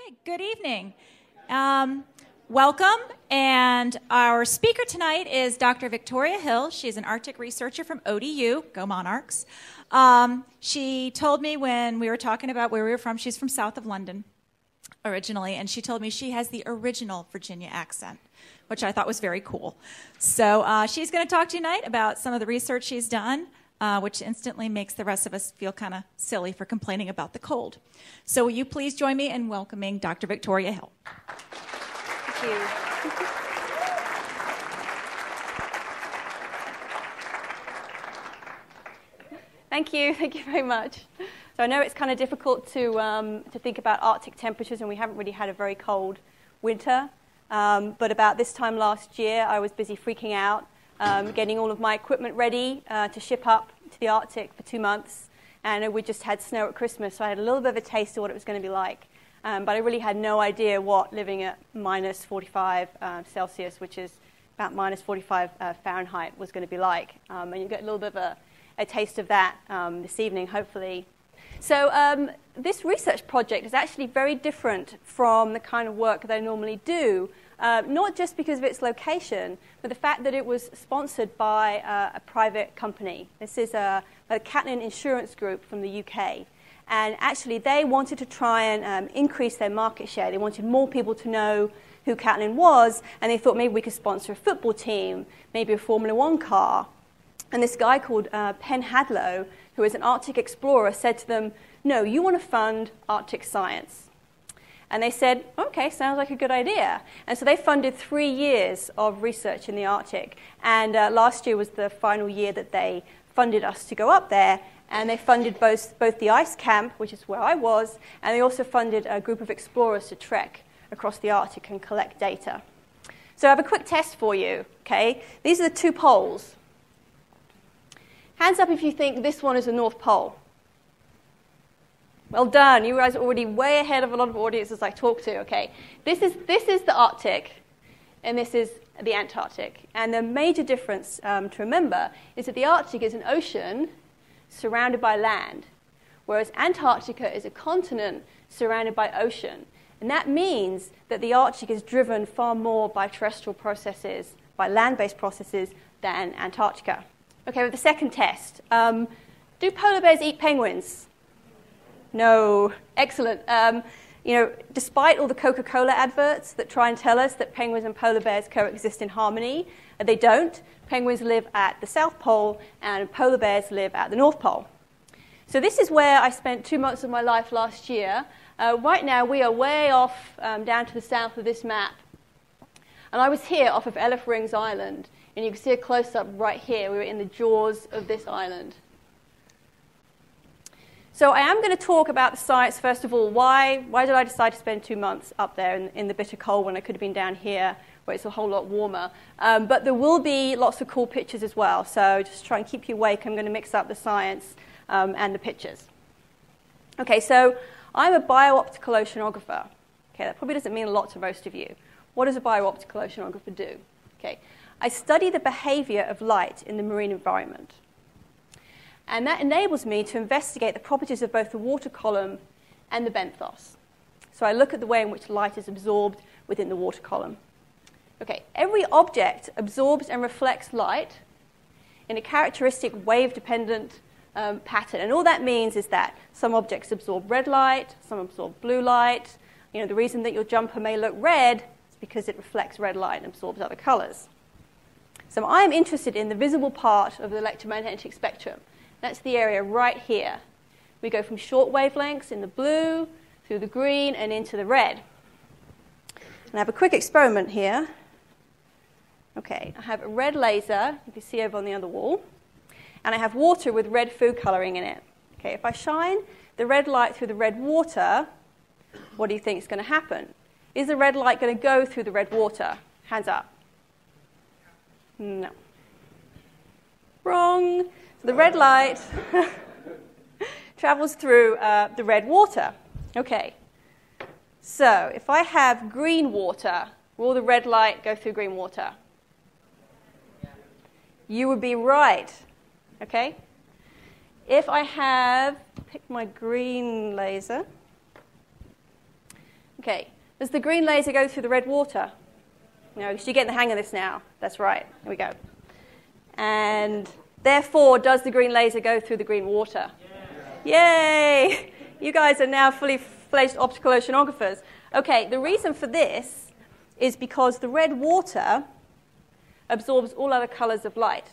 Okay, good evening. Welcome, and our speaker tonight is Dr. Victoria Hill. She's an Arctic researcher from ODU, go Monarchs. She told me when we were talking about where we were from, she's from south of London originally, and she told me she has the original Virginia accent, which I thought was very cool. So she's going to talk to you tonight about some of the research she's done, which instantly makes the rest of us feel kind of silly for complaining about the cold. So will you please join me in welcoming Dr. Victoria Hill. Thank you. Thank you very much. So I know it's kind of difficult to think about Arctic temperatures, and we haven't really had a very cold winter. But about this time last year, I was busy freaking out, getting all of my equipment ready to ship up to the Arctic for 2 months. And we just had snow at Christmas, so I had a little bit of a taste of what it was going to be like. But I really had no idea what living at minus 45 Celsius, which is about minus 45 Fahrenheit, was going to be like. And you get a little bit of a taste of that this evening, hopefully. So this research project is actually very different from the kind of work that I normally do, not just because of its location, but the fact that it was sponsored by a private company. This is a Catlin Insurance Group from the UK. And actually, they wanted to try and increase their market share. They wanted more people to know who Catlin was, and they thought maybe we could sponsor a football team, maybe a Formula One car. And this guy called Penn Hadlow, who is an Arctic explorer, said to them, no, you want to fund Arctic science. And they said, okay, sounds like a good idea. And so they funded 3 years of research in the Arctic. And last year was the final year that they funded us to go up there. And they funded both the ice camp, which is where I was, and they also funded a group of explorers to trek across the Arctic and collect data. So I have a quick test for you, okay? These are the 2 poles. Hands up if you think this one is the North Pole. Well done. You guys are already way ahead of a lot of audiences I talk to, okay? This is the Arctic, and this is the Antarctic. And the major difference to remember is that the Arctic is an ocean surrounded by land, whereas Antarctica is a continent surrounded by ocean. And that means that the Arctic is driven far more by terrestrial processes, by land-based processes, than Antarctica. Okay, with the second test. Do polar bears eat penguins? No. Excellent. Despite all the Coca-Cola adverts that try and tell us that penguins and polar bears coexist in harmony, they don't. Penguins live at the South Pole, and polar bears live at the North Pole. So this is where I spent 2 months of my life last year. Right now, we are way off down to the south of this map. And I was here off of Ellef Ringnes Island, and you can see a close-up right here. We were in the jaws of this island. So I am going to talk about the science, first of all. Why did I decide to spend 2 months up there in the bitter cold when I could have been down here where it's a whole lot warmer? But there will be lots of cool pictures as well. So just try and keep you awake. I'm going to mix up the science and the pictures. Okay, so I'm a bio-optical oceanographer. Okay, that probably doesn't mean a lot to most of you. What does a bio-optical oceanographer do? Okay, I study the behavior of light in the marine environment. And that enables me to investigate the properties of both the water column and the benthos. So I look at the way in which light is absorbed within the water column. Okay, every object absorbs and reflects light in a characteristic wave-dependent pattern. And all that means is that some objects absorb red light, some absorb blue light. You know, the reason that your jumper may look red is because it reflects red light and absorbs other colors. So I am interested in the visible part of the electromagnetic spectrum. That's the area right here. We go from short wavelengths in the blue, through the green, and into the red. And I have a quick experiment here. Okay, I have a red laser, you can see over on the other wall, and I have water with red food coloring in it. Okay, if I shine the red light through the red water, what do you think is going to happen? Is the red light going to go through the red water? Hands up. No. Wrong. So the red light travels through the red water. Okay. So if I have green water, will the red light go through green water? You would be right. Okay. If I have, pick my green laser, Okay, does the green laser go through the red water? No, because you're getting the hang of this now. That's right. Here we go. And therefore, does the green laser go through the green water? Yeah. Yay! You guys are now fully fledged optical oceanographers. Okay, the reason for this is because the red water absorbs all other colors of light,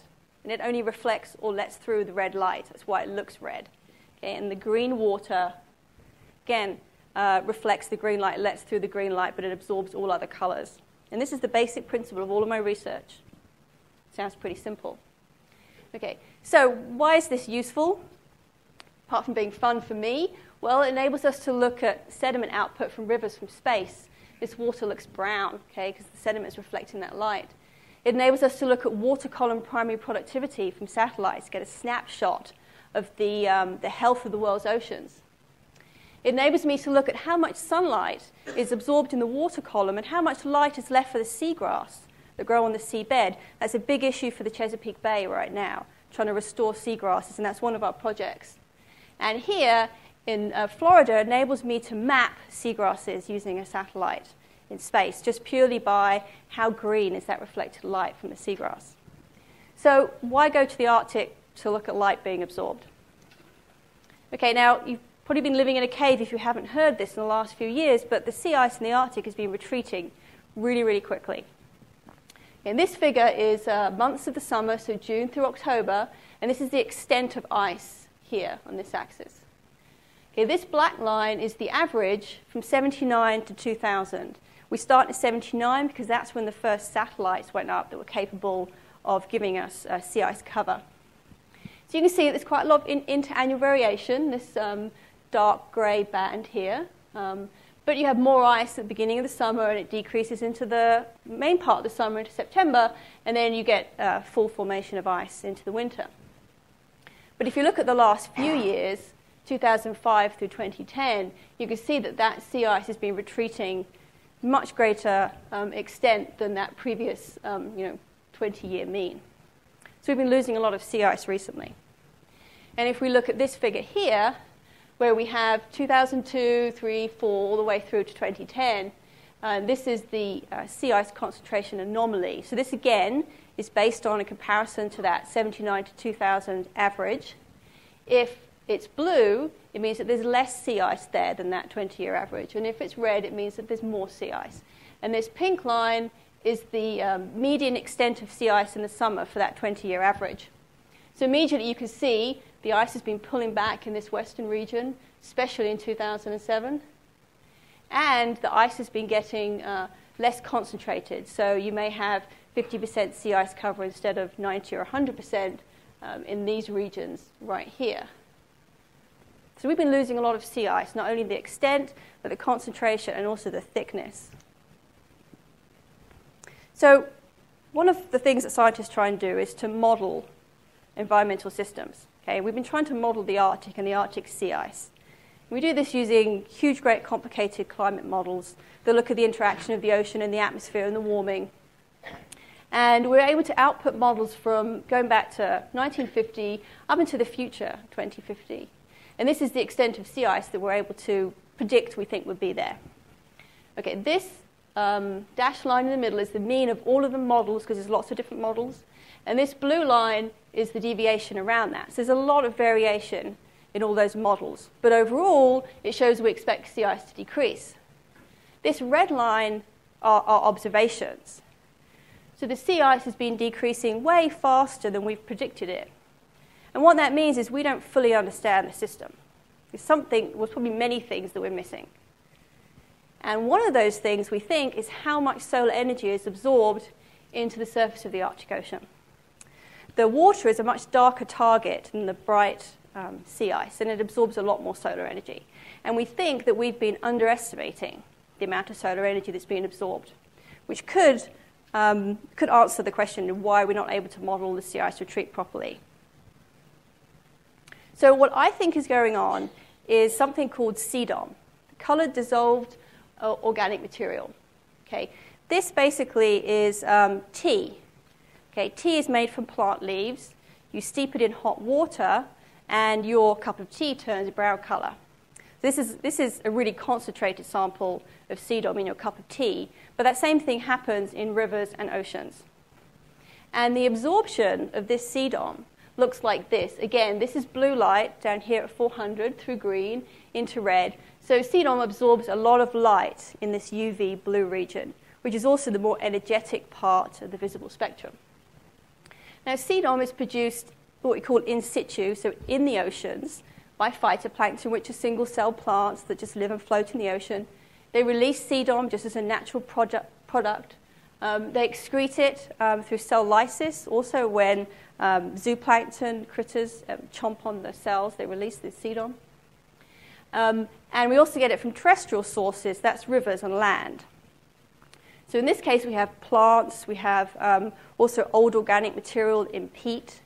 and it only reflects or lets through the red light. That's why it looks red. Okay, and the green water, again, reflects the green light, lets through the green light, but it absorbs all other colors. And this is the basic principle of all of my research. Sounds pretty simple. Okay, so why is this useful? Apart from being fun for me, well, it enables us to look at sediment output from rivers from space. This water looks brown, okay, because the sediment is reflecting that light. It enables us to look at water column primary productivity from satellites, get a snapshot of the health of the world's oceans. It enables me to look at how much sunlight is absorbed in the water column and how much light is left for the seagrass that grow on the seabed. That's a big issue for the Chesapeake Bay right now, trying to restore seagrasses, and that's one of our projects. And here in Florida, it enables me to map seagrasses using a satellite in space, just purely by how green is that reflected light from the seagrass. So why go to the Arctic to look at light being absorbed? Okay, now you've probably been living in a cave if you haven't heard this in the last few years, but the sea ice in the Arctic has been retreating really, really quickly. And this figure is months of the summer, so June through October, and this is the extent of ice here on this axis. Okay, this black line is the average from 79 to 2000. We start at 79 because that's when the first satellites went up that were capable of giving us sea ice cover. So you can see there's quite a lot of interannual variation, this dark grey band here. But you have more ice at the beginning of the summer, and it decreases into the main part of the summer, into September, and then you get full formation of ice into the winter. But if you look at the last few years, 2005 through 2010, you can see that that sea ice has been retreating much greater extent than that previous 20-year mean. So we've been losing a lot of sea ice recently. And if we look at this figure here, where we have 2002, 3, 4, all the way through to 2010, this is the sea ice concentration anomaly. So this, again, is based on a comparison to that 79 to 2000 average. If it's blue, it means that there's less sea ice there than that 20-year average. And if it's red, it means that there's more sea ice. And this pink line is the median extent of sea ice in the summer for that 20-year average. So immediately you can see the ice has been pulling back in this western region, especially in 2007. And the ice has been getting less concentrated. So you may have 50% sea ice cover instead of 90 or 100% in these regions right here. So we've been losing a lot of sea ice, not only the extent, but the concentration and also the thickness. So one of the things that scientists try and do is to model environmental systems. Okay? We've been trying to model the Arctic and the Arctic sea ice. We do this using huge, great, complicated climate models that look at the interaction of the ocean and the atmosphere and the warming. And we're able to output models from going back to 1950 up into the future, 2050. And this is the extent of sea ice that we're able to predict we think would be there. Okay, this dashed line in the middle is the mean of all of the models, because there's lots of different models. And this blue line is the deviation around that. So there's a lot of variation in all those models. But overall, it shows we expect sea ice to decrease. This red line are observations. So the sea ice has been decreasing way faster than we've predicted it. And what that means is we don't fully understand the system. There's probably many things that we're missing. And one of those things we think is how much solar energy is absorbed into the surface of the Arctic Ocean. The water is a much darker target than the bright sea ice, and it absorbs a lot more solar energy. And we think that we've been underestimating the amount of solar energy that's being absorbed, which could answer the question of why we're not able to model the sea ice retreat properly. So what I think is going on is something called CDOM, colored dissolved organic material. Okay, this basically is tea. Okay, tea is made from plant leaves. You steep it in hot water, and your cup of tea turns a brown color. This is a really concentrated sample of CDOM in your cup of tea, but that same thing happens in rivers and oceans. And the absorption of this CDOM looks like this. Again, this is blue light down here at 400 through green into red. So CDOM absorbs a lot of light in this UV blue region, which is also the more energetic part of the visible spectrum. Now, CDOM is produced what we call in situ, so in the oceans, by phytoplankton, which are single-cell plants that just live and float in the ocean. They release CDOM just as a natural product. They excrete it through cell lysis. Also, when zooplankton critters chomp on the cells, they release this CDOM. And we also get it from terrestrial sources, that's rivers and land. So in this case, we have plants, we have also old organic material in peat.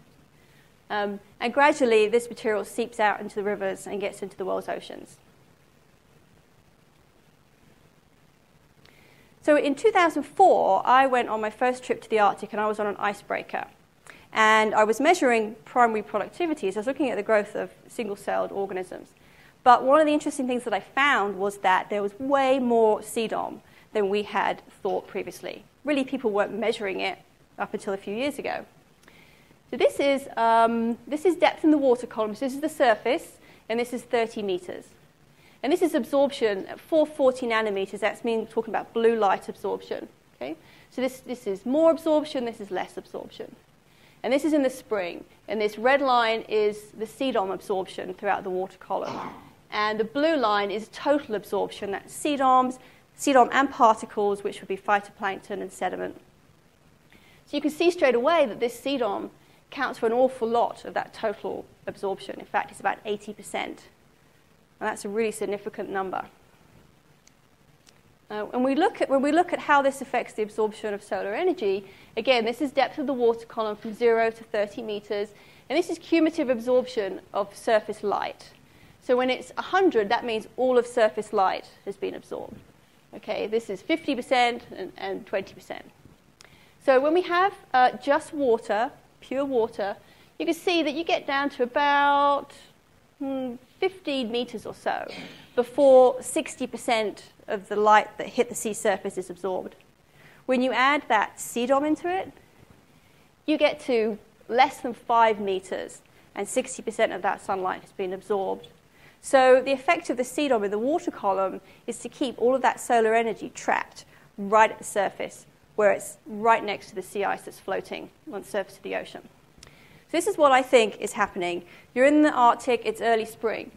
And gradually, this material seeps out into the rivers and gets into the world's oceans. So in 2004, I went on my first trip to the Arctic, and I was on an icebreaker. And I was measuring primary productivity, so I was looking at the growth of single-celled organisms. But one of the interesting things that I found was that there was way more CDOM than we had thought previously. Really, people weren't measuring it up until a few years ago. So this is depth in the water column. So this is the surface, and this is 30 meters. And this is absorption at 440 nanometers. That's talking about blue light absorption. Okay? So this is more absorption, this is less absorption. And this is in the spring. And this red line is the CDOM absorption throughout the water column. And the blue line is total absorption. That's CDOM and particles, which would be phytoplankton and sediment. So you can see straight away that this CDOM counts for an awful lot of that total absorption. In fact, it's about 80%. And that's a really significant number. When we look at how this affects the absorption of solar energy, again, this is depth of the water column from 0 to 30 meters. And this is cumulative absorption of surface light. So when it's 100, that means all of surface light has been absorbed. Okay, this is 50% and 20%. So when we have just water, pure water, you can see that you get down to about 15 meters or so before 60% of the light that hit the sea surface is absorbed. When you add that CDOM into it, you get to less than 5 meters, and 60% of that sunlight has been absorbed. So the effect of the CDOM in the water column is to keep all of that solar energy trapped right at the surface, where it's right next to the sea ice that's floating on the surface of the ocean. So this is what I think is happening. You're in the Arctic, it's early spring.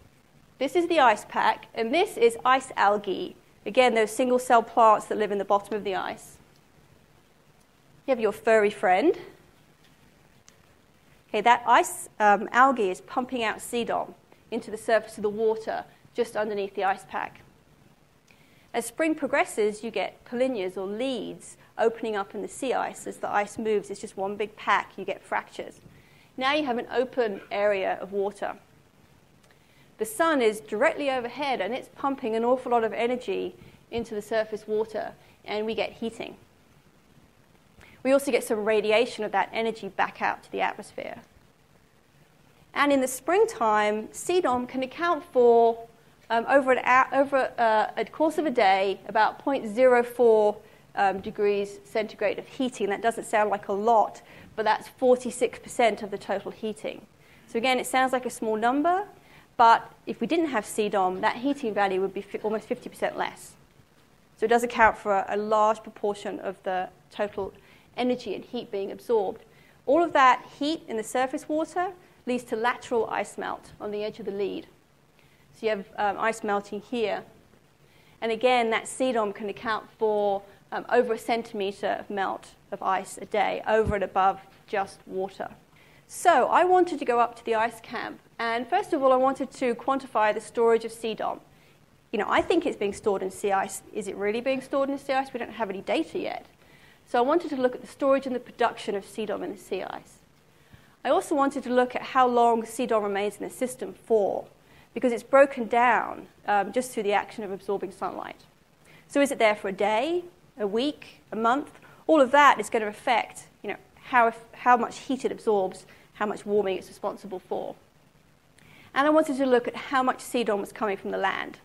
This is the ice pack, and this is ice algae. Again, those single-cell plants that live in the bottom of the ice. You have your furry friend. Okay, that ice algae is pumping out CDOM into the surface of the water just underneath the ice pack. As spring progresses, you get polynyas or leads opening up in the sea ice. As the ice moves, it's just one big pack. You get fractures. Now you have an open area of water. The sun is directly overhead, and it's pumping an awful lot of energy into the surface water, and we get heating. We also get some radiation of that energy back out to the atmosphere. And in the springtime, CDOM can account for, over a course of a day, about 0.04 degrees centigrade of heating. That doesn't sound like a lot, but that's 46% of the total heating. So again, it sounds like a small number, but if we didn't have CDOM, that heating value would be almost 50% less. So it does account for a large proportion of the total energy and heat being absorbed. All of that heat in the surface water leads to lateral ice melt on the edge of the lead. So you have ice melting here. And again, that CDOM can account for over a centimeter of melt of ice a day, over and above just water. So I wanted to go up to the ice camp. And first of all, I wanted to quantify the storage of CDOM. I think it's being stored in sea ice. Is it really being stored in sea ice? We don't have any data yet. So I wanted to look at the storage and the production of CDOM in the sea ice. I also wanted to look at how long CDOM remains in the system for, because it's broken down just through the action of absorbing sunlight. So is it there for a day, a week, a month? All of that is going to affect how much heat it absorbs, how much warming it's responsible for. and I wanted to look at how much CDOM was coming from the land.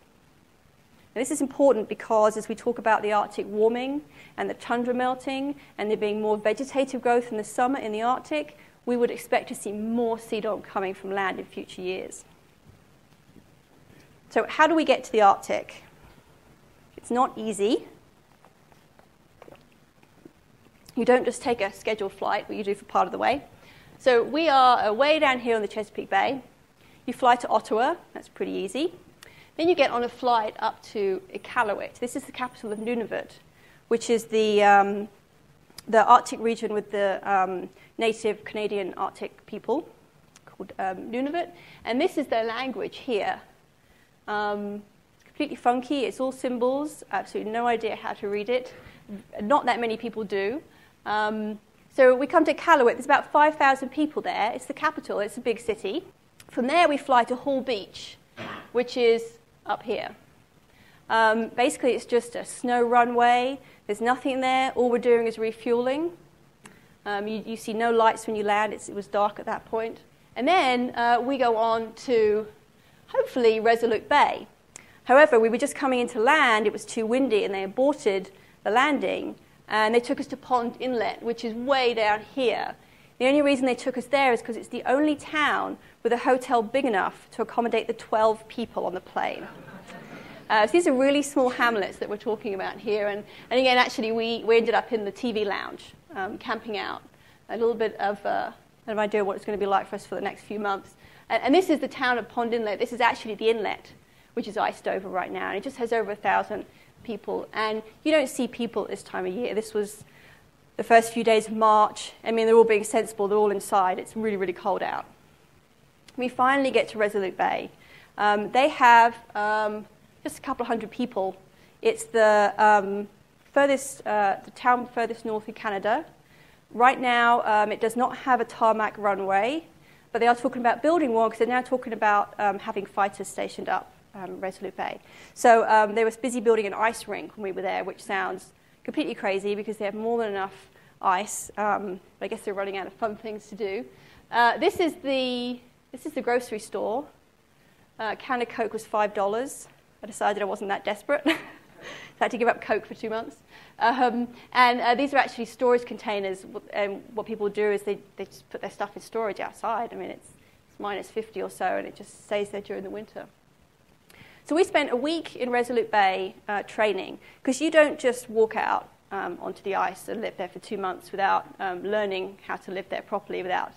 Now, this is important because as we talk about the Arctic warming and the tundra melting and there being more vegetative growth in the summer in the Arctic, we would expect to see more CDOM coming from land in future years. So how do we get to the Arctic? It's not easy. You don't just take a scheduled flight, but you do for part of the way. So we are way down here in the Chesapeake Bay. You fly to Ottawa. That's pretty easy. Then you get on a flight up to Iqaluit. This is the capital of Nunavut, which is the Arctic region with the native Canadian Arctic people called Nunavut. And this is their language here. It's completely funky. It's all symbols. Absolutely no idea how to read it. Not that many people do. So we come to Iqaluit. There's about 5,000 people there. It's the capital. It's a big city. From there, we fly to Hall Beach, which is up here. Basically, it's just a snow runway. There's nothing there. All we're doing is refueling. You see no lights when you land. It was dark at that point. And then we go on to, hopefully, Resolute Bay. However, we were just coming into land. It was too windy, and they aborted the landing. And they took us to Pond Inlet, which is way down here. The only reason they took us there is because it's the only town with a hotel big enough to accommodate the 12 people on the plane. So these are really small hamlets that we're talking about here. And again, actually, we ended up in the TV lounge, camping out. A little bit of an idea what it's going to be like for us for the next few months. And this is the town of Pond Inlet. This is actually the inlet, which is iced over right now. And it just has over 1,000 people. And you don't see people at this time of year. This was the first few days of March. I mean, they're all being sensible. They're all inside. It's really, really cold out. We finally get to Resolute Bay. They have just a couple of hundred people. It's the town furthest north in Canada. Right now, it does not have a tarmac runway, but they are talking about building one because they're now talking about having fighters stationed up Resolute Bay. So they were busy building an ice rink when we were there, which sounds completely crazy because they have more than enough ice. But I guess they're running out of fun things to do. This is the grocery store. A can of Coke was $5. I decided I wasn't that desperate. I had to give up Coke for 2 months. These are actually storage containers. And what people do is they just put their stuff in storage outside. I mean, it's minus 50 or so, and it just stays there during the winter. So we spent a week in Resolute Bay training, because you don't just walk out onto the ice and live there for 2 months without learning how to live there properly without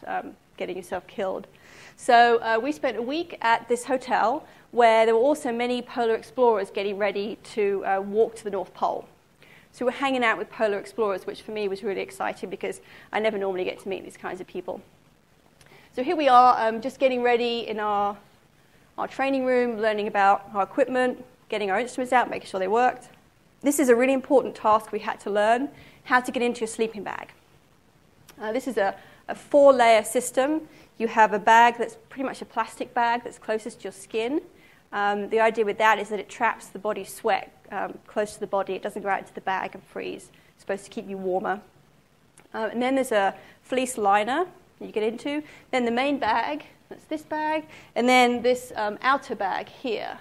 getting yourself killed. So we spent a week at this hotel where there were also many polar explorers getting ready to walk to the North Pole. So we're hanging out with polar explorers, which for me was really exciting because I never normally get to meet these kinds of people. So here we are, just getting ready in our training room, learning about our equipment, getting our instruments out, making sure they worked. This is a really important task we had to learn, how to get into your sleeping bag. This is a 4-layer system. You have a bag that's pretty much a plastic bag that's closest to your skin. The idea with that is that it traps the body's sweat close to the body. It doesn't go out into the bag and freeze. It's supposed to keep you warmer. And then there's a fleece liner that you get into. Then the main bag, that's this bag. And then this outer bag here.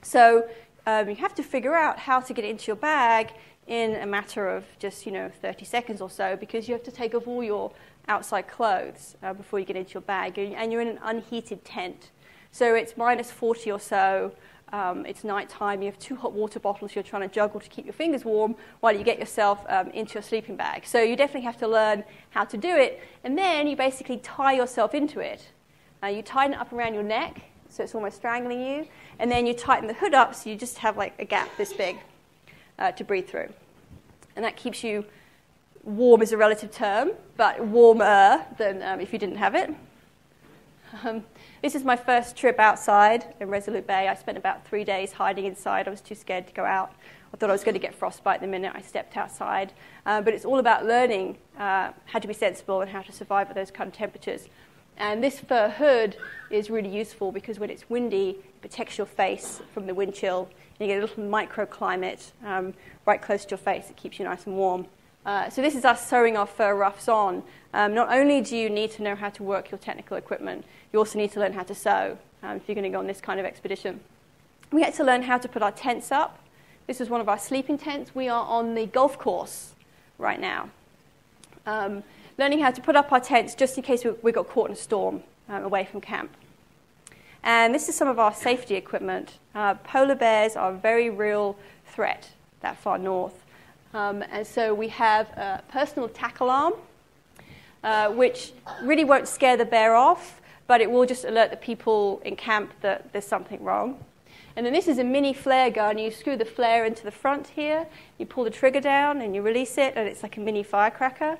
So you have to figure out how to get it into your bag in a matter of just 30 seconds or so, because you have to take off all your outside clothes before you get into your bag. And you're in an unheated tent. So it's minus 40 or so. It's nighttime. You have 2 hot water bottles you're trying to juggle to keep your fingers warm while you get yourself into your sleeping bag. So you definitely have to learn how to do it. And then you basically tie yourself into it. You tighten it up around your neck, so it's almost strangling you. And then you tighten the hood up so you just have like a gap this big to breathe through. And that keeps you warm is a relative term, but warmer than if you didn't have it. This is my first trip outside in Resolute Bay. I spent about 3 days hiding inside. I was too scared to go out. I thought I was going to get frostbite the minute I stepped outside. But it's all about learning how to be sensible and how to survive at those kind of temperatures. And this fur hood is really useful because when it's windy, it protects your face from the wind chill. And you get a little microclimate right close to your face. It keeps you nice and warm. So this is us sewing our fur ruffs on. Not only do you need to know how to work your technical equipment, you also need to learn how to sew. if you're going to go on this kind of expedition. We had to learn how to put our tents up. This is one of our sleeping tents. We are on the golf course right now, learning how to put up our tents just in case we got caught in a storm away from camp. And this is some of our safety equipment. Polar bears are a very real threat that far north. And so we have a personal attack alarm, which really won't scare the bear off, but it will just alert the people in camp that there's something wrong. And then this is a mini flare gun. You screw the flare into the front here, you pull the trigger down, and you release it, and it's like a mini firecracker.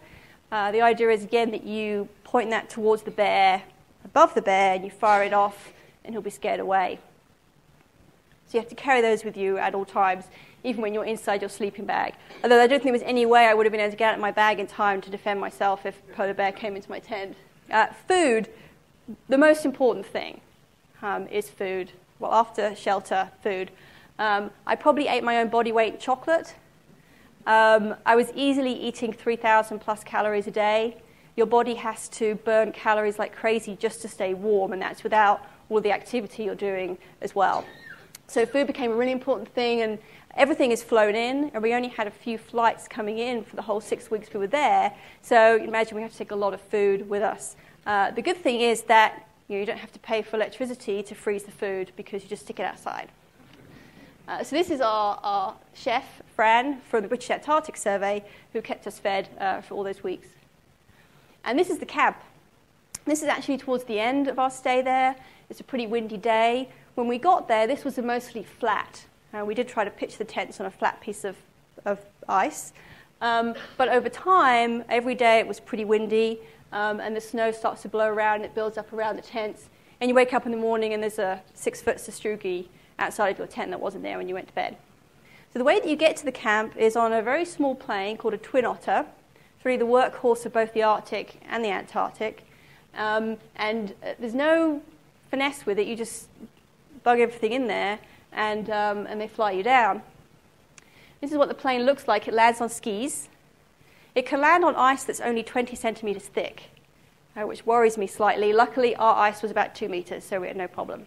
The idea is, again, that you point that towards the bear, above the bear, and you fire it off, and he'll be scared away. So you have to carry those with you at all times, even when you're inside your sleeping bag. Although I don't think there was any way I would have been able to get out of my bag in time to defend myself if a polar bear came into my tent. Food, the most important thing is food. Well, after shelter, food. I probably ate my own body weight in chocolate. I was easily eating 3,000 plus calories a day. Your body has to burn calories like crazy just to stay warm, and that's without all the activity you're doing as well. So food became a really important thing, and everything is flown in, and we only had a few flights coming in for the whole 6 weeks we were there. So imagine we have to take a lot of food with us. The good thing is that you don't have to pay for electricity to freeze the food because you just stick it outside. So this is our chef, Fran, from the British Antarctic Survey, who kept us fed for all those weeks. And this is the camp. This is actually towards the end of our stay there. It's a pretty windy day. When we got there, this was mostly flat. We did try to pitch the tents on a flat piece of ice. But over time, every day it was pretty windy, and the snow starts to blow around, and it builds up around the tents. And you wake up in the morning, and there's a 6-foot sastrugi outside of your tent that wasn't there when you went to bed. So the way that you get to the camp is on a very small plane called a twin otter. It's really the workhorse of both the Arctic and the Antarctic. And there's no finesse with it. You just bug everything in there, and they fly you down. This is what the plane looks like. It lands on skis. It can land on ice that's only 20 centimeters thick, which worries me slightly. Luckily, our ice was about 2 meters, so we had no problem.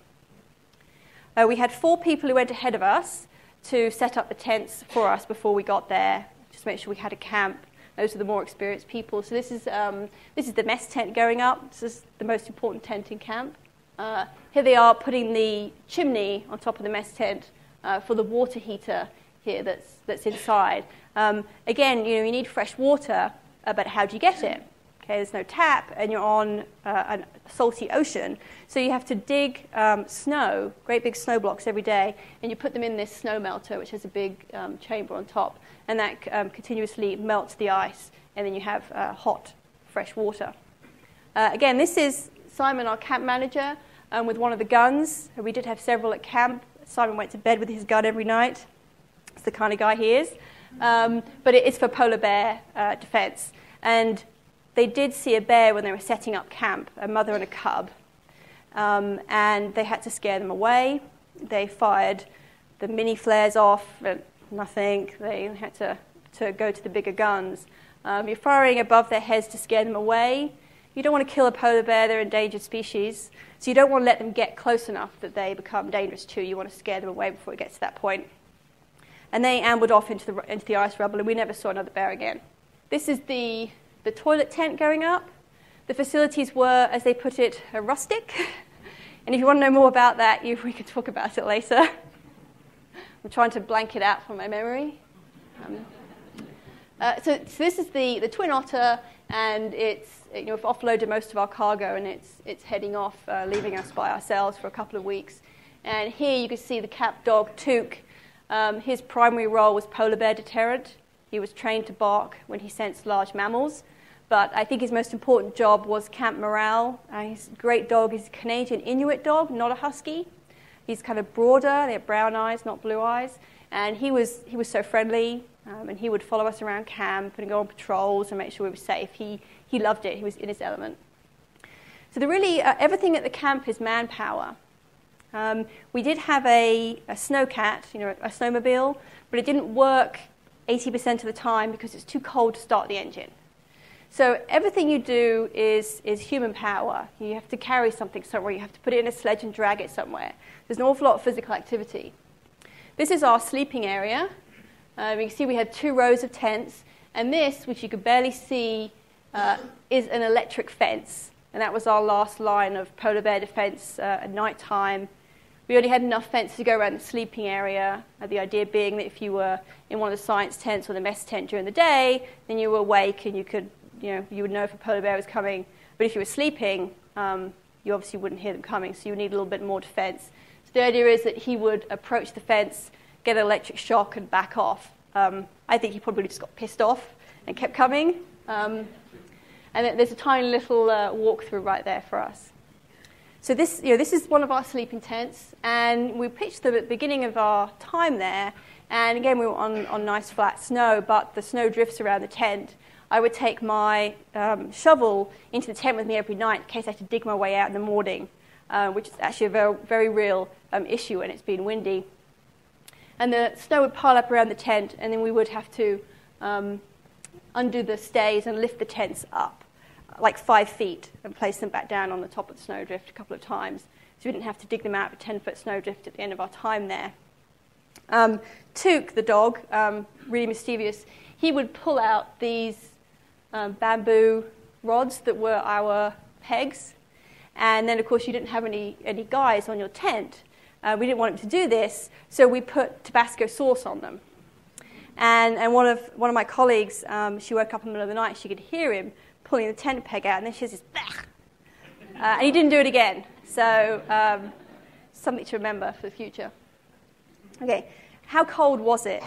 We had 4 people who went ahead of us to set up the tents for us before we got there, just to make sure we had a camp. Those are the more experienced people. So this is the mess tent going up. This is the most important tent in camp. Here they are putting the chimney on top of the mess tent for the water heater here that's inside. Again, you need fresh water, but how do you get it? Okay, there's no tap, and you're on a salty ocean, so you have to dig snow, great big snow blocks every day, and you put them in this snow melter, which has a big chamber on top, and that continuously melts the ice, and then you have hot, fresh water. Again, this is Simon, our camp manager, with one of the guns. We did have several at camp. Simon went to bed with his gun every night. That's the kind of guy he is. But it is for polar bear defense. And they did see a bear when they were setting up camp, a mother and a cub. And they had to scare them away. They fired the mini flares off, but nothing. They had to go to the bigger guns. You're firing above their heads to scare them away. You don't want to kill a polar bear. They're an endangered species. So you don't want to let them get close enough that they become dangerous too. You want to scare them away before it gets to that point. And they ambled off into the ice rubble, and we never saw another bear again. This is the toilet tent going up. The facilities were, as they put it, rustic. And if you want to know more about that, we can talk about it later. I'm trying to blank it out from my memory. So this is the Twin Otter, and we've offloaded most of our cargo, and it's heading off, leaving us by ourselves for a couple of weeks. And here you can see the cap dog, Took. His primary role was polar bear deterrent. He was trained to bark when he sensed large mammals. But I think his most important job was camp morale. He's a great dog. He's a Canadian Inuit dog, not a husky. He's kind of broader. They have brown eyes, not blue eyes. And he was so friendly. And he would follow us around camp and go on patrols and make sure we were safe. He loved it. He was in his element. So everything at the camp is manpower. We did have a snowcat, a snowmobile, but it didn't work 80% of the time because it's too cold to start the engine. So everything you do is human power. You have to carry something somewhere. You have to put it in a sledge and drag it somewhere. There's an awful lot of physical activity. This is our sleeping area. You can see we had 2 rows of tents. And this, which you could barely see, is an electric fence. And that was our last line of polar bear defense at night time. We only had enough fence to go around the sleeping area. The idea being that if you were in one of the science tents or the mess tent during the day, then you were awake and you would know if a polar bear was coming. But if you were sleeping, you obviously wouldn't hear them coming, so you would need a little bit more defense. So the idea is that he would approach the fence, get an electric shock, and back off. I think he probably just got pissed off and kept coming. And there's a tiny little walkthrough right there for us. So this is one of our sleeping tents, and we pitched them at the beginning of our time there. And again, we were on nice flat snow, but the snow drifts around the tent. I would take my shovel into the tent with me every night in case I had to dig my way out in the morning, which is actually a very, very real issue when it's been windy. And the snow would pile up around the tent, and then we would have to undo the stays and lift the tents up like 5 feet and place them back down on the top of the snowdrift a couple of times. So we didn't have to dig them out of a 10-foot snowdrift at the end of our time there. Took, the dog, really mischievous, he would pull out these bamboo rods that were our pegs. And then, of course, you didn't have any guys on your tent. We didn't want him to do this, so we put Tabasco sauce on them. And one of my colleagues, she woke up in the middle of the night, she could hear him pulling the tent peg out, and then she says, "Bah!" And he didn't do it again. So something to remember for the future. Okay, how cold was it?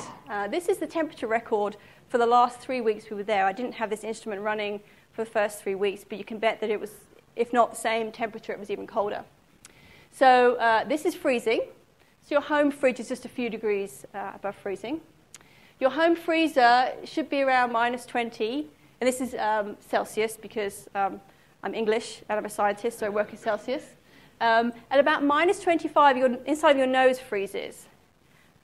This is the temperature record for the last 3 weeks we were there. I didn't have this instrument running for the first 3 weeks, but you can bet that it was, if not the same temperature, it was even colder. So this is freezing. So your home fridge is just a few degrees above freezing. Your home freezer should be around -20. And this is Celsius because I'm English and I'm a scientist, so I work in Celsius. At about -25, inside of your nose freezes.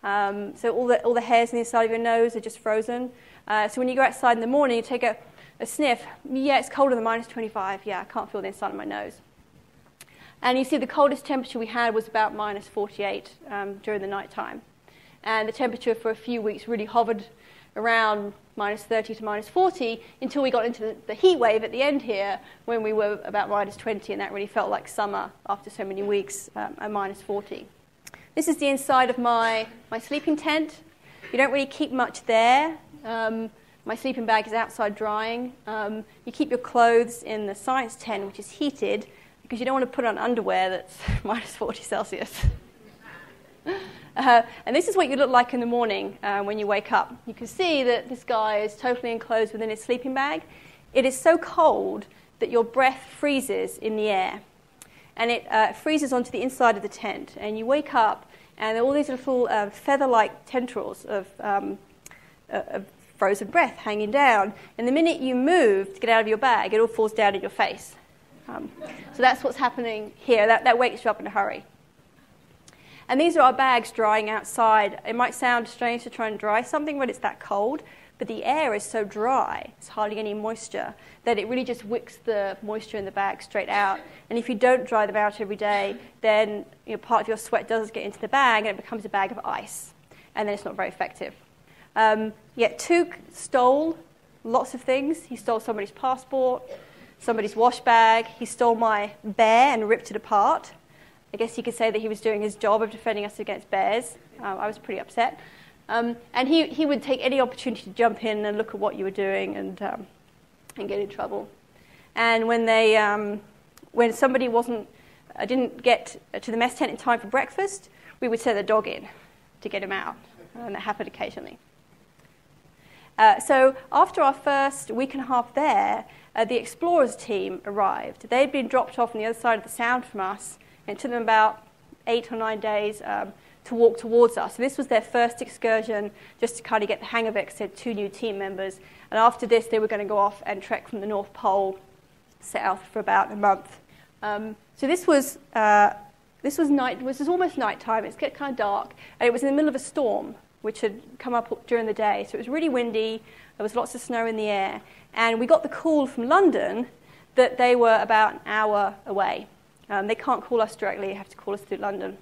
So all the hairs on the inside of your nose are just frozen. So when you go outside in the morning, you take a sniff. Yeah, it's colder than -25. Yeah, I can't feel the inside of my nose. And you see the coldest temperature we had was about -48 during the night time. And the temperature for a few weeks really hovered around -30 to -40 until we got into the heat wave at the end here when we were about -20, and that really felt like summer after so many weeks at -40. This is the inside of my sleeping tent. You don't really keep much there. My sleeping bag is outside drying. You keep your clothes in the science tent, which is heated, because you don't want to put on underwear that's -40 Celsius. And this is what you look like in the morning when you wake up. You can see that this guy is totally enclosed within his sleeping bag. It is so cold that your breath freezes in the air. And it freezes onto the inside of the tent. And you wake up, and there are all these little feather-like tendrils of frozen breath hanging down. And the minute you move to get out of your bag, it all falls down in your face. So that's what's happening here. That wakes you up in a hurry. And these are our bags drying outside. It might sound strange to try and dry something when it's that cold, but the air is so dry, there's hardly any moisture, that it really just wicks the moisture in the bag straight out. And if you don't dry them out every day, then part of your sweat does get into the bag, and it becomes a bag of ice. And then it's not very effective. Took stole lots of things. He stole somebody's passport, somebody's wash bag. He stole my bear and ripped it apart. I guess you could say that he was doing his job of defending us against bears. I was pretty upset. And he would take any opportunity to jump in and look at what you were doing and get in trouble. And when somebody didn't get to the mess tent in time for breakfast, we would send the dog in to get him out. And that happened occasionally. So after our first week and a half there, the explorers team arrived. They had been dropped off on the other side of the sound from us. And it took them about 8 or 9 days to walk towards us. So this was their first excursion, just to kind of get the hang of it, because they had 2 new team members. And after this, they were going to go off and trek from the North Pole south for about a month. So this was almost nighttime. It's getting kind of dark, and it was in the middle of a storm. which had come up during the day. So it was really windy. There was lots of snow in the air. And we got the call from London that they were about an hour away. They can't call us directly. They have to call us through London.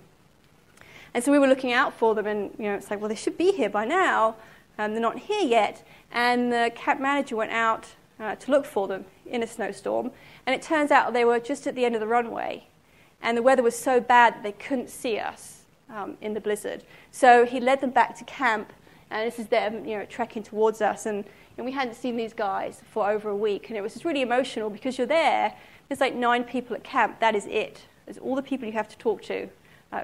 And so we were looking out for them, and it's like, well, they should be here by now. They're not here yet. And the camp manager went out to look for them in a snowstorm. And it turns out they were just at the end of the runway. And the weather was so bad that they couldn't see us in the blizzard. So he led them back to camp. And this is them, trekking towards us. And we hadn't seen these guys for over a week. And it was just really emotional because you're there. There's like 9 people at camp. That is it. There's all the people you have to talk to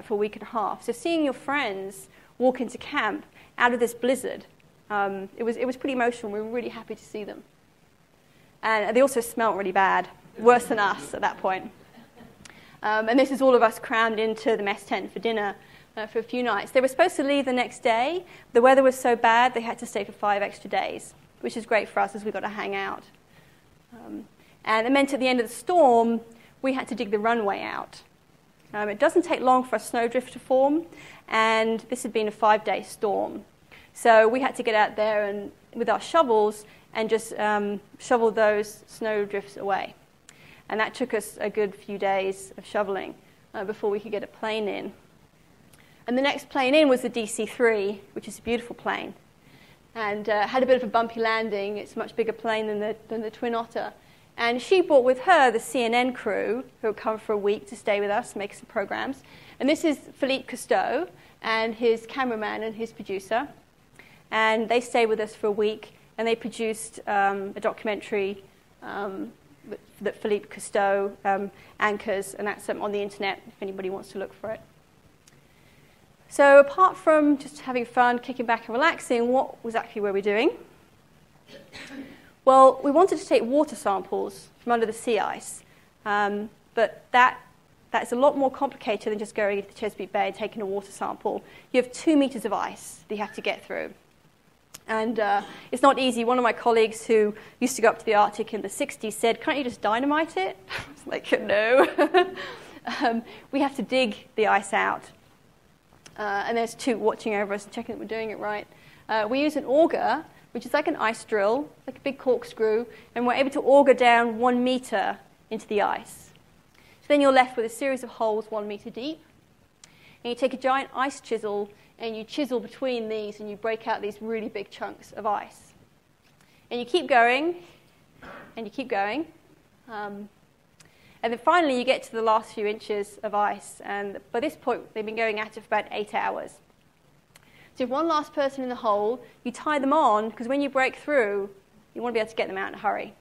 for a week and a half. So seeing your friends walk into camp out of this blizzard, it was pretty emotional. We were really happy to see them. And they also smelled really bad, worse than us at that point. And this is all of us crammed into the mess tent for dinner for a few nights. They were supposed to leave the next day. The weather was so bad they had to stay for 5 extra days, which is great for us as we got to hang out. And it meant at the end of the storm, we had to dig the runway out. It doesn't take long for a snowdrift to form, and this had been a 5-day storm. So we had to get out there and with our shovels and just shovel those snowdrifts away. And that took us a good few days of shoveling before we could get a plane in. And the next plane in was the DC-3, which is a beautiful plane, and had a bit of a bumpy landing. It's a much bigger plane than the Twin Otter. And she brought with her the CNN crew, who had come for a week to stay with us, make some programs. And this is Philippe Cousteau and his cameraman and his producer. And they stayed with us for a week, and they produced a documentary that Philippe Cousteau anchors, and that's on the internet if anybody wants to look for it. So apart from just having fun, kicking back and relaxing, what was actually were we doing? Well, we wanted to take water samples from under the sea ice, but that's a lot more complicated than just going into the Chesapeake Bay and taking a water sample. You have 2 meters of ice that you have to get through. And it's not easy. One of my colleagues who used to go up to the Arctic in the 60s said, "Can't you just dynamite it?" I was like, no. We have to dig the ice out. And there's 2 watching over us and checking that we're doing it right. We use an auger, which is like an ice drill, like a big corkscrew, and we're able to auger down 1 meter into the ice. So then you're left with a series of holes 1 meter deep. And you take a giant ice chisel and you chisel between these and you break out these really big chunks of ice. And you keep going, and you keep going. And then finally you get to the last few inches of ice. And by this point, they've been going at it for about 8 hours. So if one last person in the hole, you tie them on, because when you break through, you want to be able to get them out in a hurry.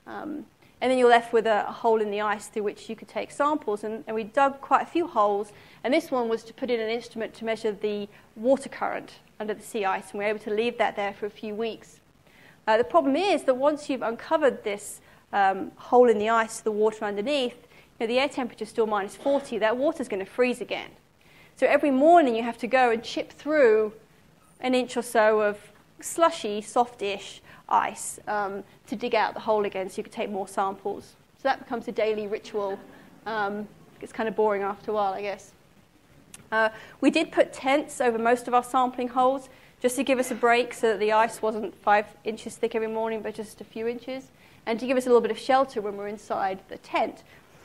And then you're left with a hole in the ice through which you could take samples. And we dug quite a few holes. And this one was to put in an instrument to measure the water current under the sea ice. And we were able to leave that there for a few weeks. The problem is that once you've uncovered this hole in the ice, the water underneath, the air temperature is still minus 40. That water's going to freeze again. So every morning you have to go and chip through an inch or so of slushy, softish ice to dig out the hole again so you can take more samples. So that becomes a daily ritual. It's kind of boring after a while, I guess. We did put tents over most of our sampling holes just to give us a break so that the ice wasn't 5 inches thick every morning, but just a few inches, and to give us a little bit of shelter when we're inside the tent.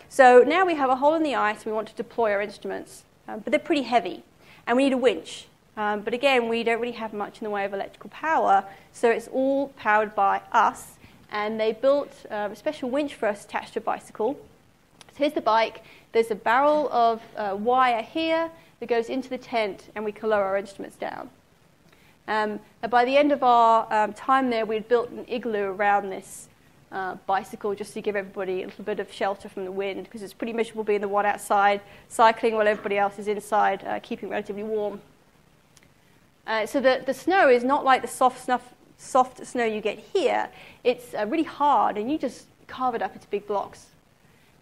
So now we have a hole in the ice, and we want to deploy our instruments. But they're pretty heavy, and we need a winch. But again, we don't really have much in the way of electrical power, so it's all powered by us. And they built a special winch for us attached to a bicycle. So here's the bike. There's a barrel of wire here that goes into the tent, and we can lower our instruments down. And by the end of our time there, we'd built an igloo around this bicycle just to give everybody a little bit of shelter from the wind, because it's pretty miserable being the one outside cycling while everybody else is inside keeping relatively warm. So the snow is not like the soft snow you get here. It's really hard, and you just carve it up into big blocks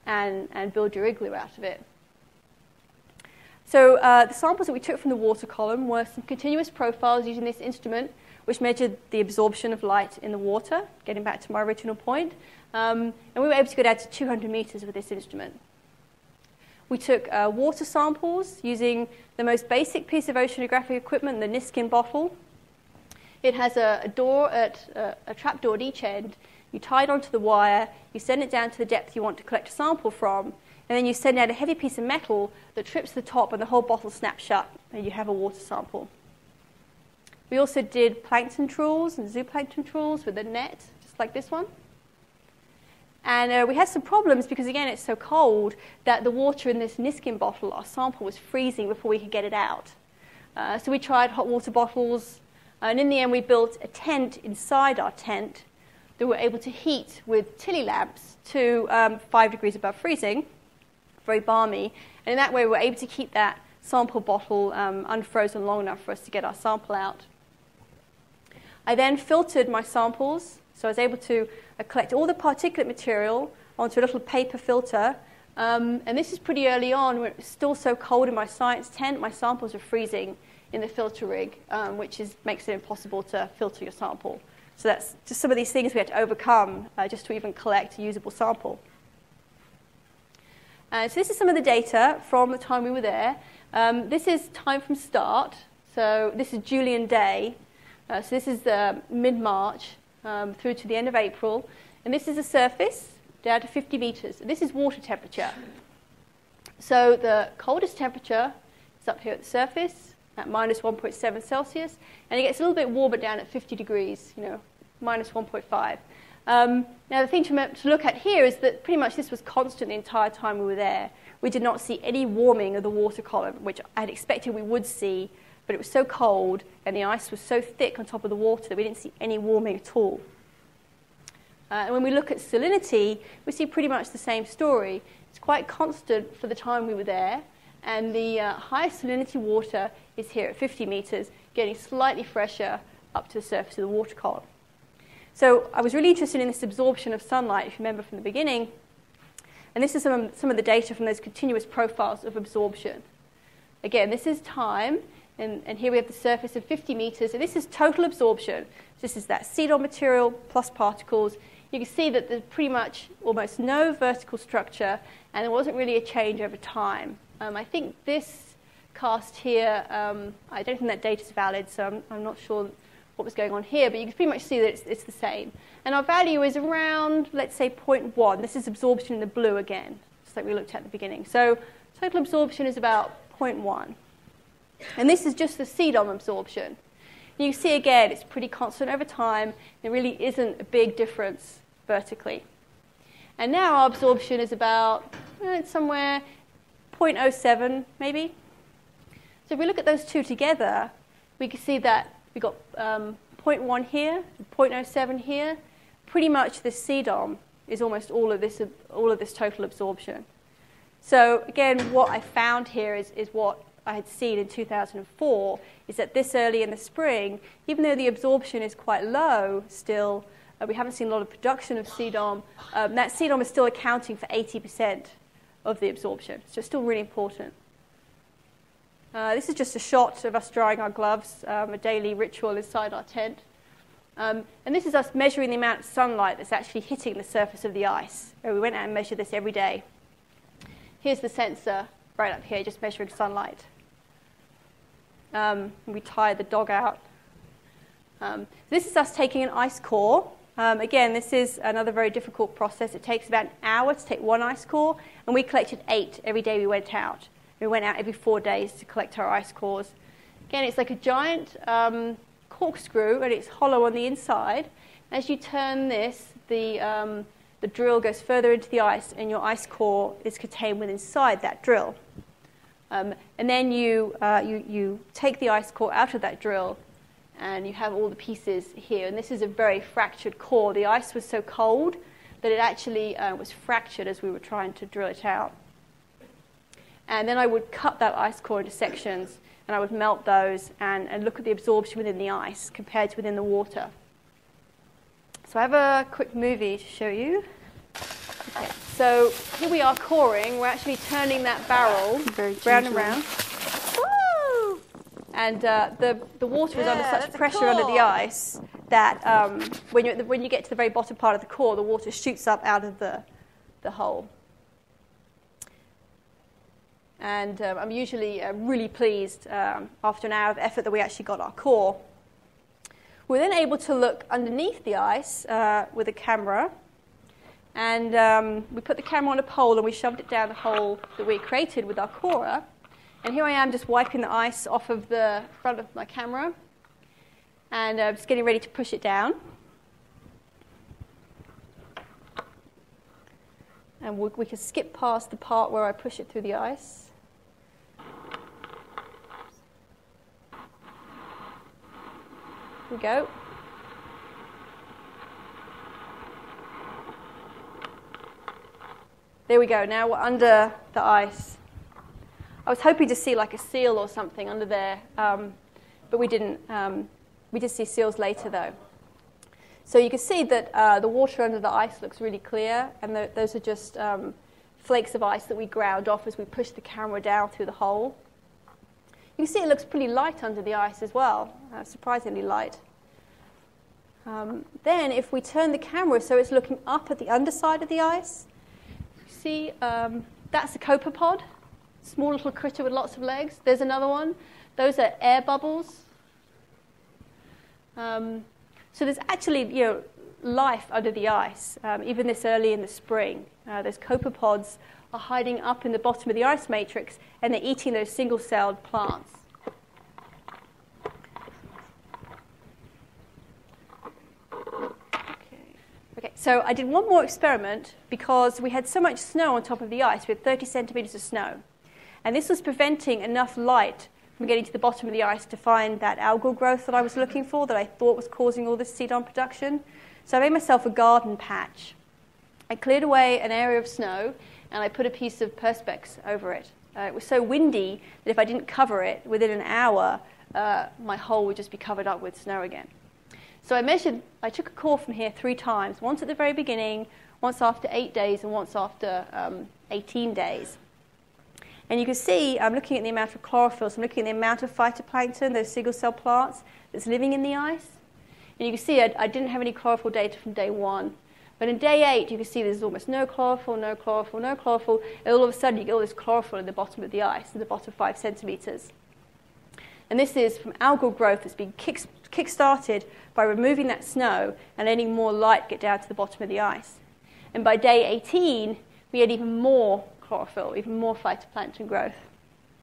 and build your igloo out of it. So the samples that we took from the water column were some continuous profiles using this instrument, which measured the absorption of light in the water, getting back to my original point. And we were able to go down to 200 meters with this instrument. We took water samples using the most basic piece of oceanographic equipment, the Niskin bottle. It has a door a trap door at each end. You tie it onto the wire, you send it down to the depth you want to collect a sample from, and then you send out a heavy piece of metal that trips the top and the whole bottle snaps shut, and you have a water sample. We also did plankton trawls and zooplankton trawls with a net, just like this one. And we had some problems because, again, it's so cold that the water in this Niskin bottle, our sample, was freezing before we could get it out. So we tried hot water bottles, and in the end we built a tent inside our tent that we were able to heat with Tilly lamps to 5 degrees above freezing, very balmy. And in that way we were able to keep that sample bottle unfrozen long enough for us to get our sample out. I then filtered my samples, so I was able to collect all the particulate material onto a little paper filter. And this is pretty early on, when it was still so cold in my science tent, my samples were freezing in the filter rig, which makes it impossible to filter your sample. So that's just some of these things we had to overcome just to even collect a usable sample. So this is some of the data from the time we were there. This is time from start. So this is Julian day. So this is mid-March through to the end of April. And this is the surface down to 50 meters. This is water temperature. So the coldest temperature is up here at the surface at minus 1.7 Celsius. And it gets a little bit warmer down at 50 degrees, minus 1.5. Now, the thing to look at here is that pretty much this was constant the entire time we were there. We did not see any warming of the water column, which I had expected we would see, but it was so cold and the ice was so thick on top of the water that we didn't see any warming at all. And when we look at salinity, we see pretty much the same story. It's quite constant for the time we were there, and the highest salinity water is here at 50 meters, getting slightly fresher up to the surface of the water column. So I was really interested in this absorption of sunlight, if you remember from the beginning. And this is some of the data from those continuous profiles of absorption. Again, this is time, and here we have the surface of 50 meters. And this is total absorption. This is that CDOM material plus particles. You can see that there's pretty much almost no vertical structure, and there wasn't really a change over time. I think this cast here, I don't think that data is valid, so I'm not sure what was going on here, but you can pretty much see that it's the same. And our value is around, let's say, 0.1. This is absorption in the blue again, just like we looked at the beginning. So total absorption is about 0.1. And this is just the CDOM absorption. And you can see again, it's pretty constant over time. There really isn't a big difference vertically. And now our absorption is about somewhere 0.07 maybe. So if we look at those two together, we can see that we've got 0.1 here, 0.07 here. Pretty much this CDOM is almost all of this total absorption. So again, what I found here is what I had seen in 2004, is that this early in the spring, even though the absorption is quite low still, we haven't seen a lot of production of CDOM. That CDOM is still accounting for 80% of the absorption. So it's still really important. This is just a shot of us drying our gloves, a daily ritual inside our tent. And this is us measuring the amount of sunlight that's actually hitting the surface of the ice. We went out and measured this every day. Here's the sensor right up here, just measuring sunlight. We tired the dog out. This is us taking an ice core. Again, this is another very difficult process. It takes about an hour to take one ice core, and we collected 8 every day we went out. We went out every 4 days to collect our ice cores. Again, it's like a giant corkscrew, and it's hollow on the inside. As you turn this, the drill goes further into the ice, and your ice core is contained within inside that drill. And then you take the ice core out of that drill, and you have all the pieces here. And this is a very fractured core. The ice was so cold that it actually was fractured as we were trying to drill it out. And then I would cut that ice core into sections, and I would melt those and look at the absorption within the ice compared to within the water. So I have a quick movie to show you. Okay, so here we are coring. We're actually turning that barrel round and round. Woo! And the water is under such pressure under the ice that when you get to the very bottom part of the core, the water shoots up out of the hole. And I'm usually really pleased after an hour of effort that we actually got our core. We're then able to look underneath the ice with a camera. And we put the camera on a pole and we shoved it down the hole that we created with our corer. And here I am just wiping the ice off of the front of my camera and just getting ready to push it down. And we can skip past the part where I push it through the ice. Here we go. There we go. Now we're under the ice. I was hoping to see like a seal or something under there, but we didn't. We did see seals later, though. So you can see that the water under the ice looks really clear, and those are just flakes of ice that we ground off as we push the camera down through the hole. You can see it looks pretty light under the ice as well, surprisingly light. Then if we turn the camera so it's looking up at the underside of the ice, see, that's a copepod, small little critter with lots of legs. There's another one. Those are air bubbles. So there's actually, life under the ice, even this early in the spring. Those copepods are hiding up in the bottom of the ice matrix, and they're eating those single-celled plants. Okay, so I did one more experiment because we had so much snow on top of the ice. We had 30 centimeters of snow. And this was preventing enough light from getting to the bottom of the ice to find that algal growth that I was looking for, that I thought was causing all this CDOM production. So I made myself a garden patch. I cleared away an area of snow, and I put a piece of perspex over it. It was so windy that if I didn't cover it, within an hour, my hole would just be covered up with snow again. So I took a core from here 3 times, once at the very beginning, once after 8 days, and once after 18 days. And you can see, I'm looking at the amount of chlorophyll, so I'm looking at the amount of phytoplankton, those single-cell plants, that's living in the ice. And you can see I didn't have any chlorophyll data from day 1. But in day 8, you can see there's almost no chlorophyll, no chlorophyll, no chlorophyll. And all of a sudden, you get all this chlorophyll in the bottom of the ice, in the bottom 5 centimeters. And this is from algal growth that's been kick-started by removing that snow and letting more light get down to the bottom of the ice. And by day 18, we had even more chlorophyll, even more phytoplankton growth.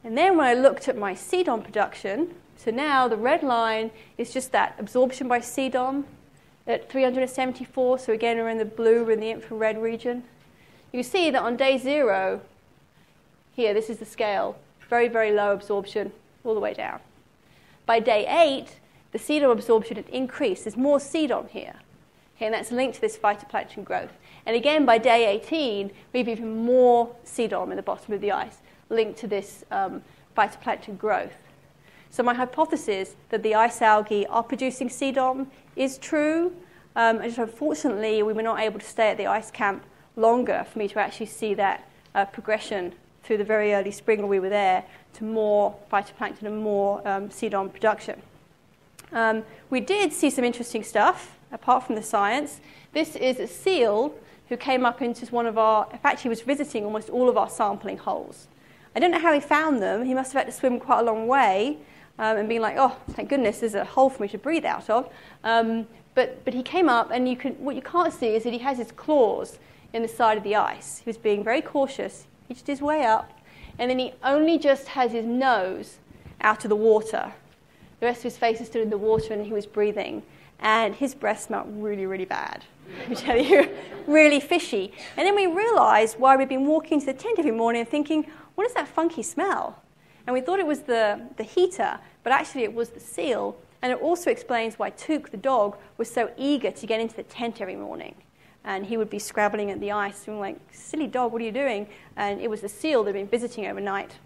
And then when I looked at my CDOM production, so now the red line is just that absorption by CDOM at 374, so again we're in the blue, we're in the infrared region. You can see that on day 0, here, this is the scale, very, very low absorption all the way down. By day 8, the CDOM absorption had increased. There's more CDOM here. Okay, and that's linked to this phytoplankton growth. And again, by day 18, we have even more CDOM in the bottom of the ice, linked to this phytoplankton growth. So my hypothesis that the ice algae are producing CDOM is true. And just unfortunately, we were not able to stay at the ice camp longer for me to actually see that progression through the very early spring when we were there to more phytoplankton and more CDOM production. We did see some interesting stuff, apart from the science. This is a seal who came up into one of our, in fact, he was visiting almost all of our sampling holes. I don't know how he found them. He must have had to swim quite a long way and being like, oh, thank goodness, there's a hole for me to breathe out of. But he came up, and what you can't see is that he has his claws in the side of the ice. He was being very cautious. He edged his way up, and then he only just has his nose out of the water. The rest of his face is still in the water, and he was breathing. And his breath smelled really, really bad. Let me tell you, really fishy. And then we realized why we'd been walking to the tent every morning and thinking, what is that funky smell? And we thought it was the heater, but actually it was the seal. And it also explains why Took, the dog, was so eager to get into the tent every morning. And he would be scrabbling at the ice, and we're like, silly dog, what are you doing? And it was the seal that had been visiting overnight.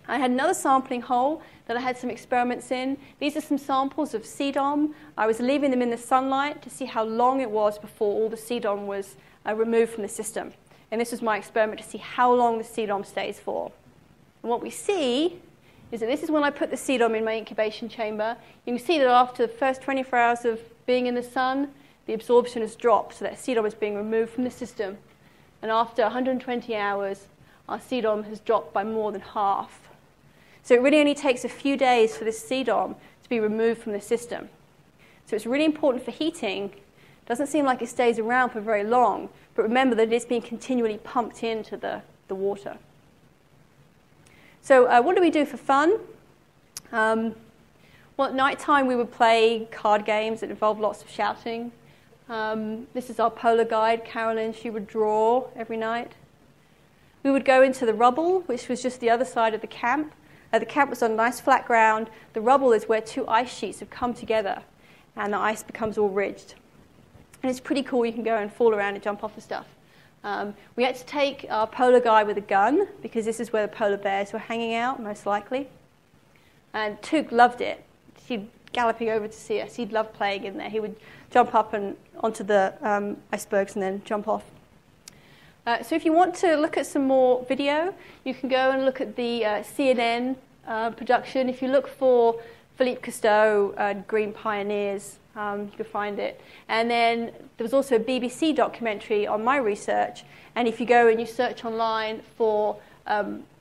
I had another sampling hole that I had some experiments in. These are some samples of CDOM. I was leaving them in the sunlight to see how long it was before all the CDOM was removed from the system. And this was my experiment to see how long the CDOM stays for. And what we see is that this is when I put the CDOM in my incubation chamber. You can see that after the first 24 hours of being in the sun, the absorption has dropped, so that CDOM is being removed from the system. And after 120 hours, our CDOM has dropped by more than half. So it really only takes a few days for this CDOM to be removed from the system. So it's really important for heating. It doesn't seem like it stays around for very long, but remember that it's being continually pumped into the water. So what do we do for fun? Well, at night time we would play card games that involve lots of shouting. This is our polar guide, Carolyn. She would draw every night. We would go into the rubble, which was just the other side of the camp. The camp was on nice flat ground. The rubble is where two ice sheets have come together, and the ice becomes all ridged. And it's pretty cool. You can go and fall around and jump off the stuff. We had to take our polar guide with a gun, because this is where the polar bears were hanging out, most likely. And Took loved it. He'd galloping over to see us. He'd love playing in there. He would jump up and onto the icebergs and then jump off. So if you want to look at some more video, you can go and look at the CNN production. If you look for Philippe Cousteau and Green Pioneers, you can find it. And then there was also a BBC documentary on my research. And if you go and you search online for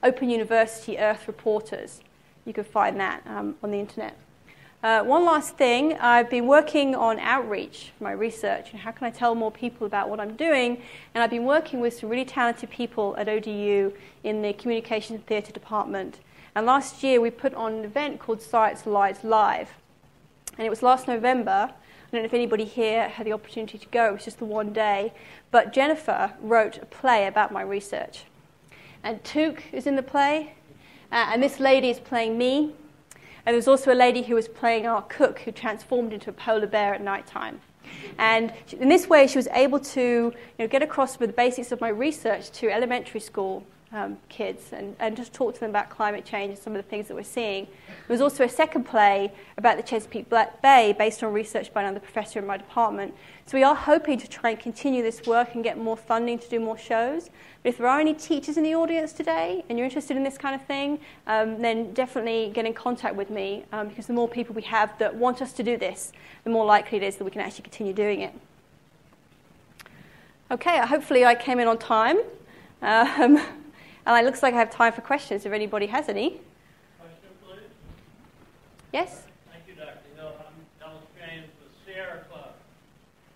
Open University Earth Reporters, you can find that on the internet. One last thing, I've been working on outreach for my research, and how can I tell more people about what I'm doing? And I've been working with some really talented people at ODU in the Communications and Theatre department. And last year we put on an event called Science Lives Live. And it was last November. I don't know if anybody here had the opportunity to go. It was just the one day. But Jennifer wrote a play about my research. And Took is in the play. And this lady is playing me. And there was also a lady who was playing our cook, who transformed into a polar bear at night time. And in this way, she was able to get across with the basics of my research to elementary school kids and just talk to them about climate change and some of the things that we're seeing. There was also a second play about the Chesapeake Bay based on research by another professor in my department. So we are hoping to try and continue this work and get more funding to do more shows. But if there are any teachers in the audience today and you're interested in this kind of thing, then definitely get in contact with me, because the more people we have that want us to do this, the more likely it is that we can actually continue doing it. Okay, hopefully I came in on time. And it looks like I have time for questions if anybody has any. Question, please. Yes? Thank you, Dr. Hill. I'm Ellef Ringnes with Sierra Club.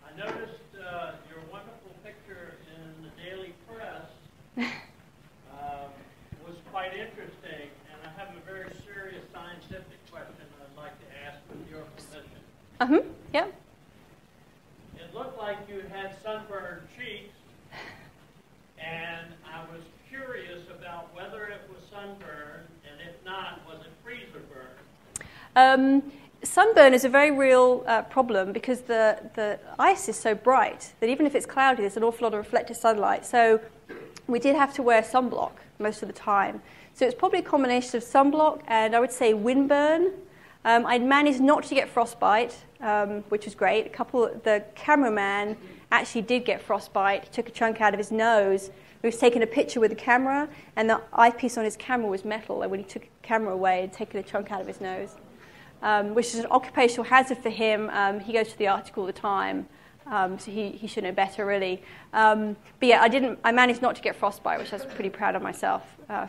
I noticed your wonderful picture in the Daily Press was quite interesting, and I have a very serious scientific question I'd like to ask with your permission. Yeah. It looked like you had sunburned cheeks, and I was curious about whether it was sunburn, and if not, was it freezer burn? Sunburn is a very real problem because the ice is so bright that even if it's cloudy, there's an awful lot of reflected sunlight. So we did have to wear sunblock most of the time. So it's probably a combination of sunblock and I would say windburn. I'd managed not to get frostbite, which was great. The cameraman actually did get frostbite. He took a chunk out of his nose. He was taking a picture with the camera, and the eyepiece on his camera was metal. And when he took the camera away, he'd taken a chunk out of his nose, which is an occupational hazard for him. He goes to the Arctic all the time, so he should know better, really. But yeah, I managed not to get frostbite, which I was pretty proud of myself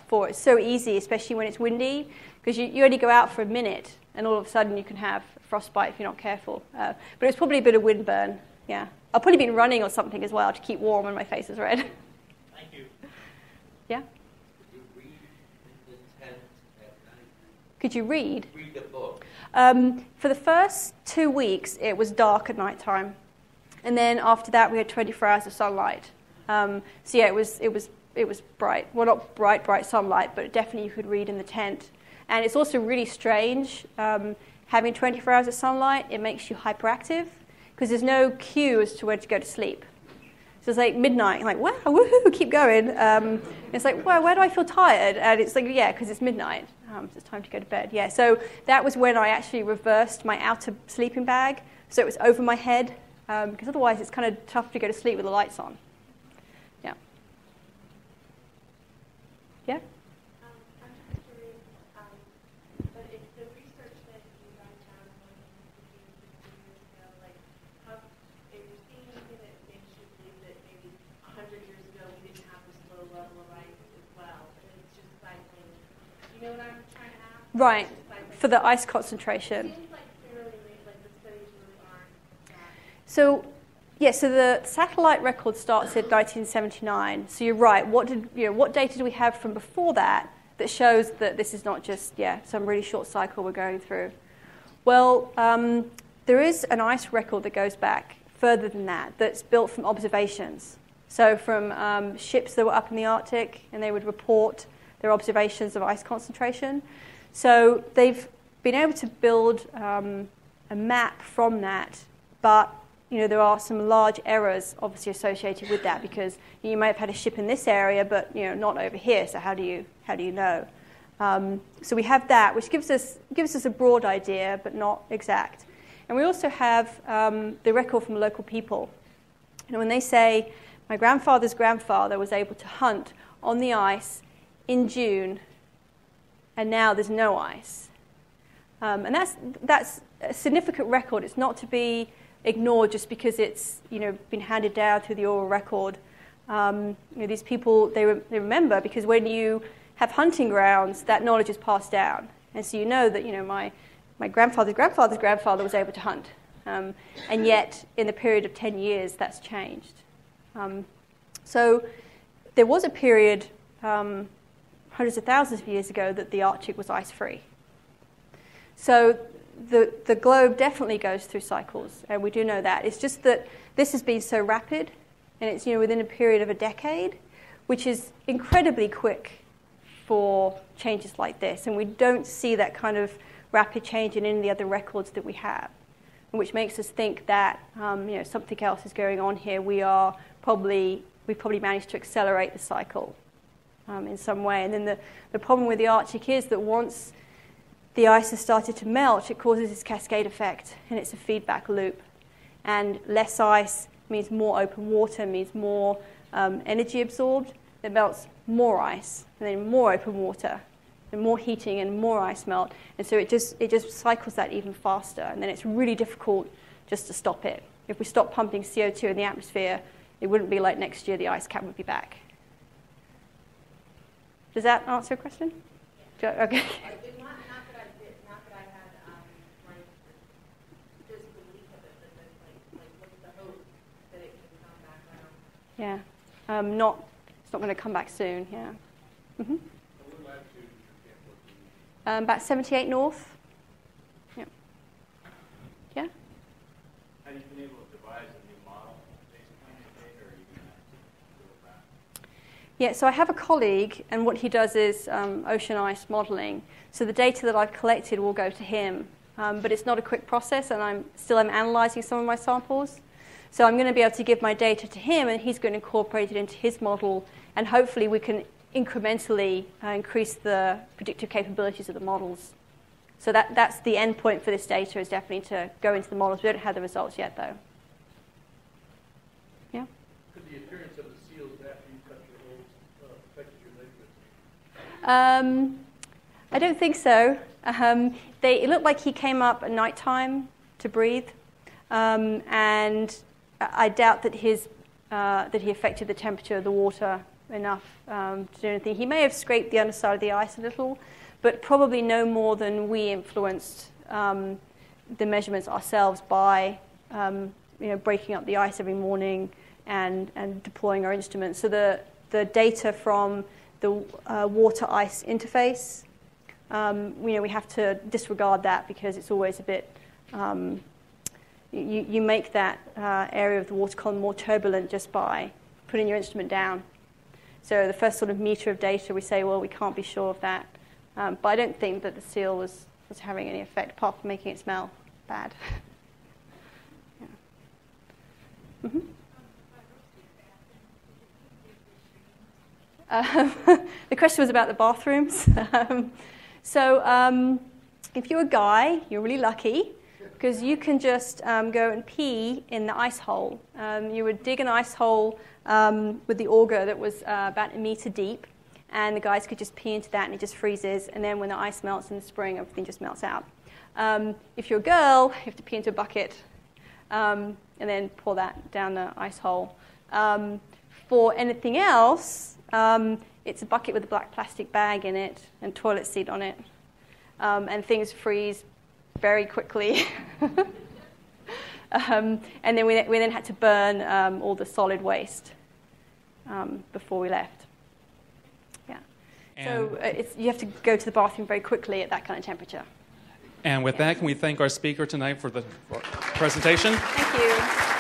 for. It's so easy, especially when it's windy, because you only go out for a minute, and all of a sudden you can have frostbite if you're not careful. But it's probably a bit of windburn, yeah. I've probably been running or something as well to keep warm when my face is red. Thank you. Yeah? Could you read in the tent at night? Could you read? Read the book. For the first 2 weeks, it was dark at night time. And then after that, we had 24 hours of sunlight. So yeah, it was bright. Well, not bright sunlight, but definitely you could read in the tent. And it's also really strange. Having 24 hours of sunlight, it makes you hyperactive because there's no cue as to when to go to sleep. So it's like midnight, like, wow, woohoo, keep going. It's like, well, where do I feel tired? And it's like, yeah, because it's midnight. So it's time to go to bed. Yeah, so that was when I actually reversed my outer sleeping bag. So it was over my head, because otherwise it's kind of tough to go to sleep with the lights on. Yeah. Yeah? But if the research that you guys have on years ago, like, how, if you're seeing anything that makes you believe that maybe 100 years ago we didn't have this low level of ice as well, Right, for the ice concentration. It seems like fairly late, like the studies really aren't that. So, yeah, so the satellite record starts in 1979. So you're right. What data do we have from before that shows that this is not just some really short cycle we're going through? Well, there is an ice record that goes back further than that, that's built from observations. So from ships that were up in the Arctic, and they would report their observations of ice concentration. So they've been able to build a map from that, but there are some large errors obviously associated with that, because you may have had a ship in this area, but not over here. So how do you know? So we have that, which gives us a broad idea, but not exact. And we also have the record from local people. When they say, my grandfather's grandfather was able to hunt on the ice in June, and now there's no ice. And that's a significant record. It's not to be ignored just because it's been handed down through the oral record. These people, they remember, because when you have hunting grounds, that knowledge is passed down. And so that my grandfather's grandfather's grandfather was able to hunt. And yet, in the period of 10 years, that's changed. So there was a period hundreds of thousands of years ago that the Arctic was ice-free. So the globe definitely goes through cycles, and we do know that. It's just that this has been so rapid, and it's within a period of a decade, which is incredibly quick for changes like this. And we don't see that kind of rapid change in any of the other records that we have, which makes us think that something else is going on here. We probably managed to accelerate the cycle in some way. And then the problem with the Arctic is that once the ice has started to melt, it causes this cascade effect, and it's a feedback loop. And less ice means more open water, means more energy absorbed. It melts more ice, and then more open water, and more heating, and more ice melt. And so it just cycles that even faster, and then it's really difficult just to stop it. If we stop pumping CO2 in the atmosphere, it wouldn't be like next year the ice cap would be back. Does that answer your question? Yeah. Okay. Not that I had like disbelief of it, but like what's the hope that it can come back around? Yeah. It's not going to come back soon. Yeah. Mm-hmm. What latitude is your camp looking? About 78 north. Yeah. Yeah. Have you been able to devise a new model based on your data, or are you going to have to do it back? Yeah, so I have a colleague, and what he does is ocean ice modeling. So the data that I've collected will go to him, but it's not a quick process, and I'm analyzing some of my samples. So I'm going to be able to give my data to him, and he's going to incorporate it into his model, and hopefully we can incrementally increase the predictive capabilities of the models. So that's the end point for this data, is definitely to go into the models. We don't have the results yet, though. Yeah? Could the appearance of the seals after you cut your holes affect your liquids? I don't think so. It looked like he came up at nighttime to breathe, and I doubt that he affected the temperature of the water enough to do anything. He may have scraped the underside of the ice a little, but probably no more than we influenced the measurements ourselves by breaking up the ice every morning and deploying our instruments. So the data from the water-ice interface, we have to disregard that, because it's always a bit... You make that area of the water column more turbulent just by putting your instrument down. So the first sort of meter of data, we say, well, we can't be sure of that. But I don't think that the seal was having any effect, apart from making it smell bad. Yeah. Mm-hmm. The question was about the bathrooms. So if you're a guy, you're really lucky, because you can just go and pee in the ice hole. You would dig an ice hole with the auger that was about 1 meter deep, and the guys could just pee into that, and it just freezes. And then when the ice melts in the spring, everything just melts out. If you're a girl, you have to pee into a bucket and then pour that down the ice hole. For anything else, it's a bucket with a black plastic bag in it and toilet seat on it. and things freeze very quickly. And then we then had to burn all the solid waste before we left. Yeah. So you have to go to the bathroom very quickly at that kind of temperature. And with that, can we thank our speaker tonight for the presentation? Thank you.